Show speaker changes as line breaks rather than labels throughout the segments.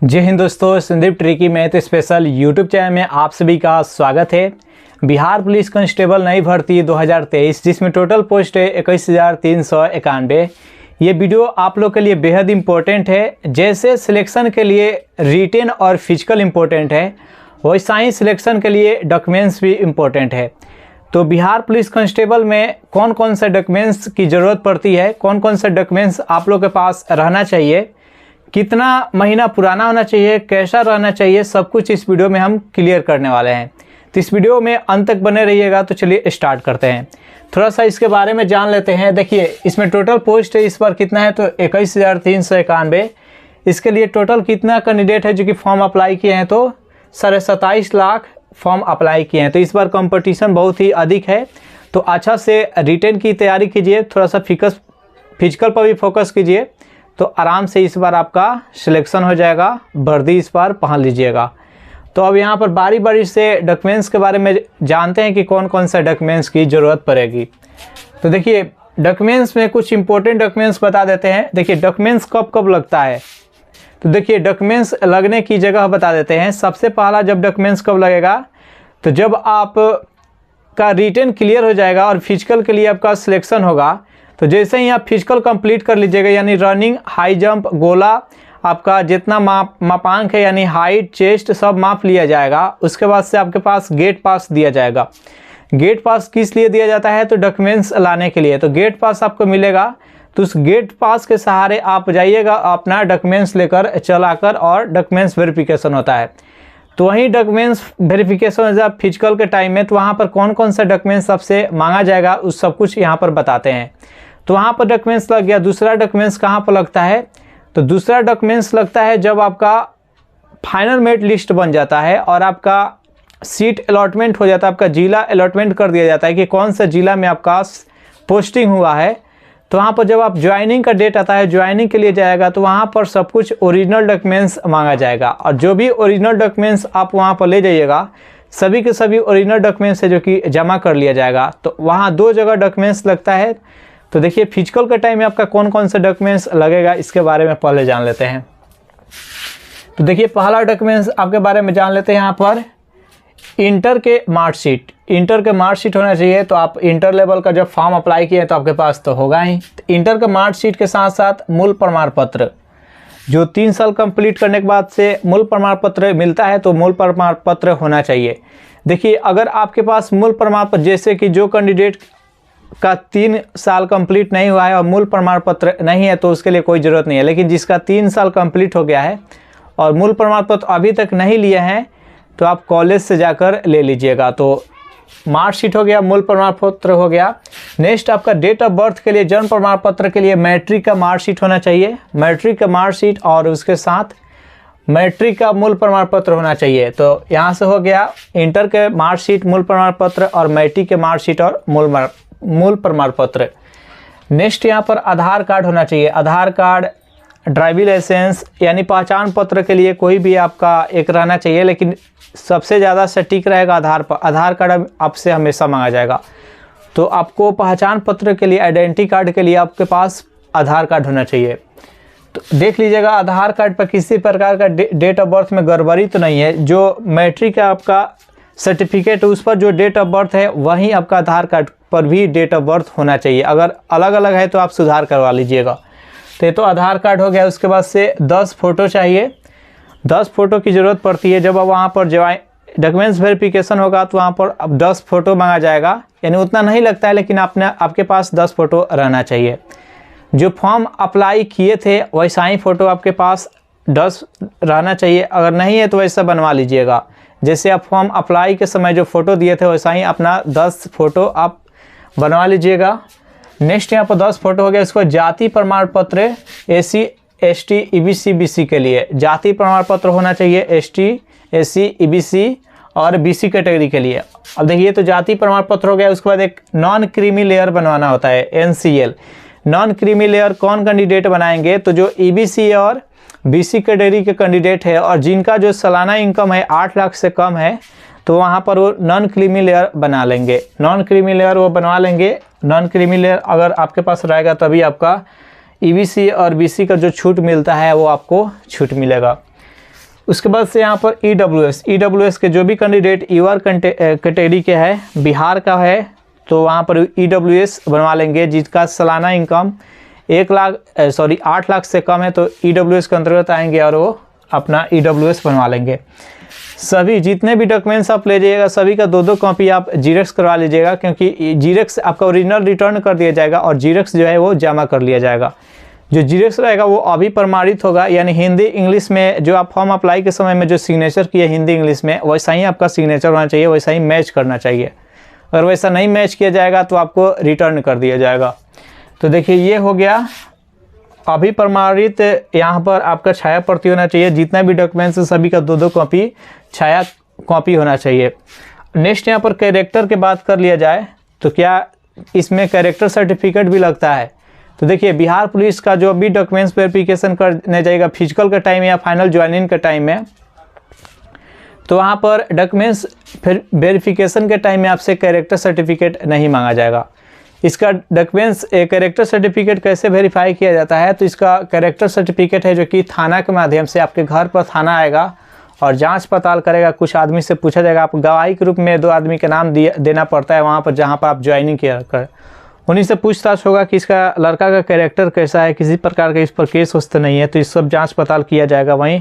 जय हिंद दोस्तों, Sandeep tricky math special YouTube channel में आप सभी का स्वागत है। बिहार पुलिस कांस्टेबल नई भर्ती 2023 जिसमें टोटल पोस्ट है 21,391। ये वीडियो आप लोग के लिए बेहद इम्पोर्टेंट है। जैसे सिलेक्शन के लिए रिटेन और फिजिकल इम्पोर्टेंट है, वैसा ही सिलेक्शन के लिए डॉक्यूमेंट्स भी इम्पोर्टेंट है। तो बिहार पुलिस कांस्टेबल में कौन कौन से डॉक्यूमेंट्स की ज़रूरत पड़ती है, कौन कौन से डॉक्यूमेंट्स आप लोग के पास रहना चाहिए, कितना महीना पुराना होना चाहिए, कैसा रहना चाहिए, सब कुछ इस वीडियो में हम क्लियर करने वाले हैं। तो इस वीडियो में अंत तक बने रहिएगा। तो चलिए स्टार्ट करते हैं, थोड़ा सा इसके बारे में जान लेते हैं। देखिए, इसमें टोटल पोस्ट है इस बार कितना है, तो 21,391। इसके लिए टोटल कितना कैंडिडेट है जो कि फॉर्म अप्लाई किए हैं, तो 27.5 लाख फॉर्म अप्लाई किए हैं। तो इस बार कंपटीशन बहुत ही अधिक है। तो अच्छा से रिटेन की तैयारी कीजिए, थोड़ा सा फिजिकल पर भी फोकस कीजिए, तो आराम से इस बार आपका सिलेक्शन हो जाएगा। वर्दी इस बार पहन लीजिएगा। तो अब यहाँ पर बारी बारी से डॉक्यूमेंट्स के बारे में जानते हैं कि कौन कौन सा डॉक्यूमेंट्स की ज़रूरत पड़ेगी। तो देखिए, डॉक्यूमेंट्स में कुछ इंपॉर्टेंट डॉक्यूमेंट्स बता देते हैं। देखिए, डॉक्यूमेंट्स कब कब लगता है, तो देखिए डॉक्यूमेंट्स लगने की जगह बता देते हैं। सबसे पहला जब डॉक्यूमेंट्स कब लगेगा, तो जब आप का रिटेन क्लियर हो जाएगा और फिजिकल के लिए आपका सिलेक्शन होगा। तो जैसे ही आप फिजिकल कंप्लीट कर लीजिएगा, यानी रनिंग, हाई जंप, गोला, आपका जितना मापांक है यानी हाइट, चेस्ट सब माप लिया जाएगा। उसके बाद से आपके पास गेट पास दिया जाएगा। गेट पास किस लिए दिया जाता है, तो डॉक्यूमेंट्स लाने के लिए। तो गेट पास आपको मिलेगा, तो उस गेट पास के सहारे आप जाइएगा, अपना डॉक्यूमेंट्स लेकर चलाकर, और डॉक्यूमेंट्स वेरिफिकेशन होता है। तो वहीं डॉक्यूमेंट्स वेरिफिकेशन जब फिजिकल के टाइम में, तो वहाँ पर कौन कौन सा डॉक्यूमेंट्स सबसे मांगा जाएगा उस सब कुछ यहाँ पर बताते हैं। तो वहाँ पर डॉक्यूमेंट्स लग गया। दूसरा डॉक्यूमेंट्स कहाँ पर लगता है, तो दूसरा डॉक्यूमेंट्स लगता है जब आपका फाइनल मेरिट लिस्ट बन जाता है और आपका सीट अलॉटमेंट हो जाता है, आपका जिला अलॉटमेंट कर दिया जाता है कि कौन सा जिला में आपका पोस्टिंग हुआ है। तो वहाँ पर जब आप ज्वाइनिंग का डेट आता है, ज्वाइनिंग के लिए जाएगा, तो वहाँ पर सब कुछ ओरिजिनल डॉक्यूमेंट्स मांगा जाएगा। और जो भी ओरिजिनल डॉक्यूमेंट्स आप वहाँ पर ले जाइएगा, सभी के सभी ओरिजिनल डॉक्यूमेंट्स है जो कि जमा कर लिया जाएगा। तो वहाँ दो जगह डॉक्यूमेंट्स लगता है। तो देखिए, फिजिकल के टाइम में आपका कौन कौन सा डॉक्यूमेंट्स लगेगा इसके बारे में पहले जान लेते हैं। तो देखिए, पहला डॉक्यूमेंट्स आपके बारे में जान लेते हैं। यहाँ पर इंटर के मार्कशीट, इंटर के मार्कशीट होना चाहिए। तो आप इंटर लेवल का जब फॉर्म अप्लाई किए तो आपके पास तो होगा ही। तो इंटर के मार्कशीट के साथ साथ मूल प्रमाण पत्र, जो 3 साल कंप्लीट करने के बाद से मूल प्रमाण पत्र मिलता है, तो मूल प्रमाण पत्र होना चाहिए। देखिए, अगर आपके पास मूल प्रमाण पत्र, जैसे कि जो कैंडिडेट का 3 साल कंप्लीट नहीं हुआ है और मूल प्रमाण पत्र नहीं है, तो उसके लिए कोई ज़रूरत नहीं है। लेकिन जिसका 3 साल कंप्लीट हो गया है और मूल प्रमाण पत्र अभी तक नहीं लिए हैं, तो आप कॉलेज से जाकर ले लीजिएगा। तो मार्कशीट हो गया, मूल प्रमाण पत्र हो गया। नेक्स्ट आपका डेट ऑफ बर्थ के लिए, जन्म प्रमाण पत्र के लिए मैट्रिक का मार्कशीट होना चाहिए। मैट्रिक का मार्कशीट और उसके साथ मैट्रिक का मूल प्रमाण पत्र होना चाहिए। तो यहाँ से हो गया इंटर के मार्कशीट, मूल प्रमाण पत्र, और मैट्रिक के मार्कशीट और मूल प्रमाण पत्र। नेक्स्ट यहाँ पर आधार कार्ड होना चाहिए। आधार कार्ड, ड्राइविंग लाइसेंस, यानी पहचान पत्र के लिए कोई भी आपका एक रहना चाहिए, लेकिन सबसे ज़्यादा सटीक रहेगा आधार कार्ड आपसे हमेशा मांगा जाएगा। तो आपको पहचान पत्र के लिए, आइडेंटिटी कार्ड के लिए आपके पास आधार कार्ड होना चाहिए। तो देख लीजिएगा, आधार कार्ड पर किसी प्रकार का डेट ऑफ बर्थ में गड़बड़ी तो नहीं है। जो मैट्रिक का आपका सर्टिफिकेट, उस पर जो डेट ऑफ बर्थ है वहीं आपका आधार कार्ड पर भी डेट ऑफ बर्थ होना चाहिए। अगर अलग अलग है तो आप सुधार करवा लीजिएगा। तो ये तो आधार कार्ड हो गया। उसके बाद से 10 फ़ोटो चाहिए। 10 फ़ोटो की ज़रूरत पड़ती है। जब आप वहाँ पर डॉक्यूमेंट्स वेरिफिकेशन होगा, तो वहाँ पर अब 10 फ़ोटो मांगा जाएगा। यानी उतना नहीं लगता है, लेकिन आपके पास 10 फ़ोटो रहना चाहिए। जो फॉर्म अप्लाई किए थे वैसा ही फ़ोटो आपके पास 10 रहना चाहिए। अगर नहीं है तो वैसा बनवा लीजिएगा। जैसे आप फॉर्म अप्लाई के समय जो फ़ोटो दिए थे, वैसा ही अपना 10 फ़ोटो आप बनवा लीजिएगा। नेक्स्ट यहाँ पर 10 फ़ोटो हो गया। इसको जाति प्रमाण पत्र, SC ST EBC BC के लिए जाति प्रमाण पत्र होना चाहिए। ST SC EBC और BC कैटेगरी के लिए। अब देखिए, तो जाति प्रमाण पत्र हो गया। उसके बाद एक नॉन क्रीमी लेयर बनवाना होता है, NCL। नॉन क्रीमी लेयर कौन कैंडिडेट बनाएंगे, तो जो EBC और BC कैटेगरी के कैंडिडेट है और जिनका जो सालाना इनकम है 8 लाख से कम है, तो वहाँ पर वो नॉन क्रीमी लेयर बना लेंगे। नॉन क्रीमी लेयर वो बनवा लेंगे। नॉन क्रीमी लेयर अगर आपके पास रहेगा तभी आपका EBC और BC का जो छूट मिलता है वो आपको छूट मिलेगा। उसके बाद से यहाँ पर EWS के जो भी कैंडिडेट यूआर कैटेगरी के है, बिहार का है, तो वहाँ पर EWS बनवा लेंगे। जिसका सालाना इनकम 8 लाख से कम है तो EWS के अंतर्गत आएंगे और वो अपना EWS बनवा लेंगे। सभी जितने भी डॉक्यूमेंट्स आप ले जाइएगा सभी का 2-2 कॉपी आप जीरेक्स करवा लीजिएगा, क्योंकि जीरेक्स आपका ओरिजिनल रिटर्न कर दिया जाएगा और जीरेक्स जो है वो जमा कर लिया जाएगा। जो जीरेक्स रहेगा वो अभी प्रमाणित होगा, यानी हिंदी इंग्लिश में जो आप फॉर्म अप्लाई के समय में जो सिग्नेचर किए हिंदी इंग्लिश में, वैसा ही आपका सिग्नेचर होना चाहिए, वैसा ही मैच करना चाहिए। अगर वैसा नहीं मैच किया जाएगा तो आपको रिटर्न कर दिया जाएगा। तो देखिए ये हो गया अभी प्रमाणित। यहाँ पर आपका छाया प्रति होना चाहिए। जितना भी डॉक्यूमेंट्स है सभी का 2-2 कॉपी छाया कॉपी होना चाहिए। नेक्स्ट यहाँ पर कैरेक्टर की बात कर लिया जाए तो क्या इसमें कैरेक्टर सर्टिफिकेट भी लगता है। तो देखिए बिहार पुलिस का जो भी डॉक्यूमेंट्स वेरिफिकेशन करने जाएगा फिजिकल का टाइम या फाइनल ज्वाइनिंग का टाइम में, तो वहाँ पर डॉक्यूमेंट्स फिर वेरिफिकेशन के टाइम में आपसे कैरेक्टर सर्टिफिकेट नहीं मांगा जाएगा। इसका डॉक्यूमेंट्स कैरेक्टर सर्टिफिकेट कैसे वेरीफाई किया जाता है, तो इसका कैरेक्टर सर्टिफिकेट है जो कि थाना के माध्यम से आपके घर पर थाना आएगा और जांच पड़ताल करेगा। कुछ आदमी से पूछा जाएगा, आप गवाही के रूप में 2 आदमी के नाम देना पड़ता है वहाँ पर जहाँ पर आप ज्वाइनिंग किया कर, उन्हीं से पूछताछ होगा कि इसका लड़का का कैरेक्टर कैसा है, किसी प्रकार का इस पर केस वस्त नहीं है, तो इस सब जाँच पड़ताल किया जाएगा। वहीं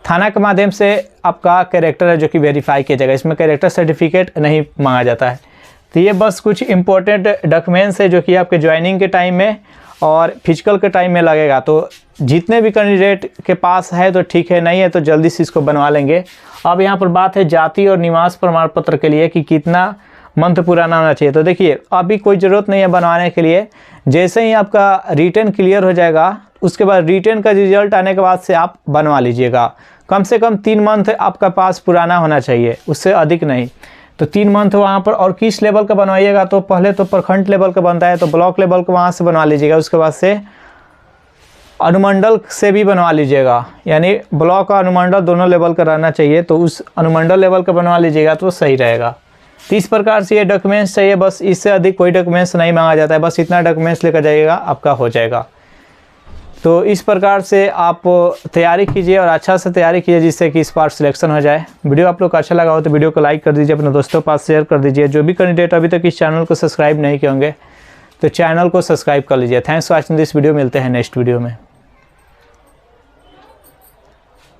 थाना के माध्यम से आपका कैरेक्टर है जो कि वेरीफाई किया जाएगा। इसमें कैरेक्टर सर्टिफिकेट नहीं मांगा जाता है। तो ये बस कुछ इंपॉर्टेंट डॉक्यूमेंट्स है जो कि आपके ज्वाइनिंग के टाइम में और फिजिकल के टाइम में लगेगा। तो जितने भी कैंडिडेट के पास है तो ठीक है, नहीं है तो जल्दी से इसको बनवा लेंगे। अब यहाँ पर बात है जाति और निवास प्रमाण पत्र के लिए कि कितना मंथ पुराना होना चाहिए। तो देखिए अभी कोई ज़रूरत नहीं है बनवाने के लिए। जैसे ही आपका रिटर्न क्लियर हो जाएगा उसके बाद रिटर्न का रिजल्ट आने के बाद से आप बनवा लीजिएगा। कम से कम 3 मंथ आपका पास पुराना होना चाहिए, उससे अधिक नहीं। तो 3 मंथ वहाँ पर। और किस लेवल का बनवाइएगा, तो पहले तो प्रखंड लेवल का बनता है तो ब्लॉक लेवल का वहाँ से बनवा लीजिएगा। उसके बाद से अनुमंडल से भी बनवा लीजिएगा, यानी ब्लॉक और अनुमंडल दोनों लेवल का रहना चाहिए। तो उस अनुमंडल लेवल का बनवा लीजिएगा तो सही रहेगा। तो इस प्रकार से ये डॉक्यूमेंट्स चाहिए, बस इससे अधिक कोई डॉक्यूमेंट्स नहीं मांगा जाता है। बस इतना डॉक्यूमेंट्स लेकर जाइएगा आपका हो जाएगा। तो इस प्रकार से आप तैयारी कीजिए और अच्छा से तैयारी कीजिए जिससे कि इस बार सिलेक्शन हो जाए। वीडियो आप लोग को अच्छा लगा हो तो वीडियो को लाइक कर दीजिए, अपने दोस्तों के पास शेयर कर दीजिए। जो भी कैंडिडेट अभी तक इस चैनल को सब्सक्राइब नहीं किए होंगे तो चैनल को सब्सक्राइब कर लीजिए। Thanks for watching this video. मिलते हैं नेक्स्ट वीडियो में।